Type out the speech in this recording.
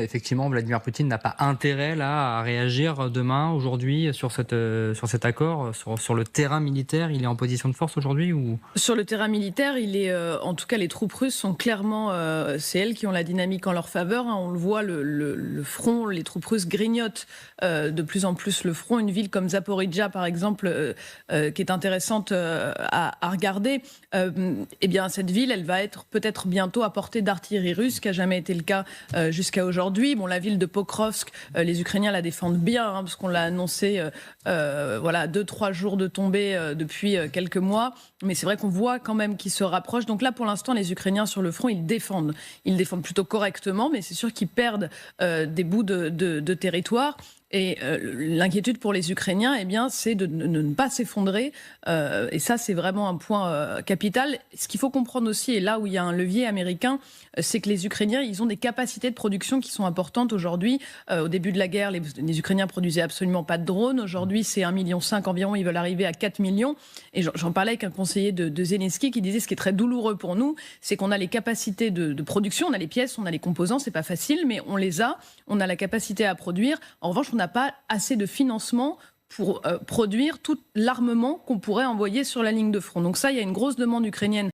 Effectivement, Vladimir Poutine n'a pas intérêt là à réagir demain, aujourd'hui, sur cet accord, sur le terrain militaire. Il est en position de force aujourd'hui ou? Sur le terrain militaire, il est, en tout cas, les troupes russes sont clairement, c'est elles qui ont la dynamique en leur faveur, hein. On le voit, le front, les troupes russes grignotent de plus en plus le front. Une ville comme Zaporijjia, par exemple, qui est intéressante à regarder, eh bien, cette ville, elle va être peut-être bientôt à portée d'artillerie russe, ce qui n'a jamais été le cas jusqu'à aujourd'hui. Bon, la ville de Pokrovsk, les Ukrainiens la défendent bien, hein, parce qu'on l'a annoncé, voilà, 2-3 jours de tombée depuis quelques mois. Mais c'est vrai qu'on voit quand même qu'ils se rapprochent. Donc là, pour l'instant, les Ukrainiens sur le front, ils défendent. Ils défendent plutôt correctement, mais c'est sûr qu'ils perdent des bouts de territoire. Et l'inquiétude pour les Ukrainiens, eh bien, c'est de ne pas s'effondrer. Et ça, c'est vraiment un point capital. Ce qu'il faut comprendre aussi, et là où il y a un levier américain, c'est que les Ukrainiens, ils ont des capacités de production qui sont importantes aujourd'hui. Au début de la guerre, les Ukrainiens produisaient absolument pas de drones. Aujourd'hui, c'est 1,5 million environ. Ils veulent arriver à 4 millions. Et j'en parlais avec un conseiller de Zelensky qui disait ce qui est très douloureux pour nous, c'est qu'on a les capacités de production, on a les pièces, on a les composants, c'est pas facile, mais on les a. On a la capacité à produire. En revanche, on n'a pas assez de financement pour produire tout l'armement qu'on pourrait envoyer sur la ligne de front. Donc ça, il y a une grosse demande ukrainienne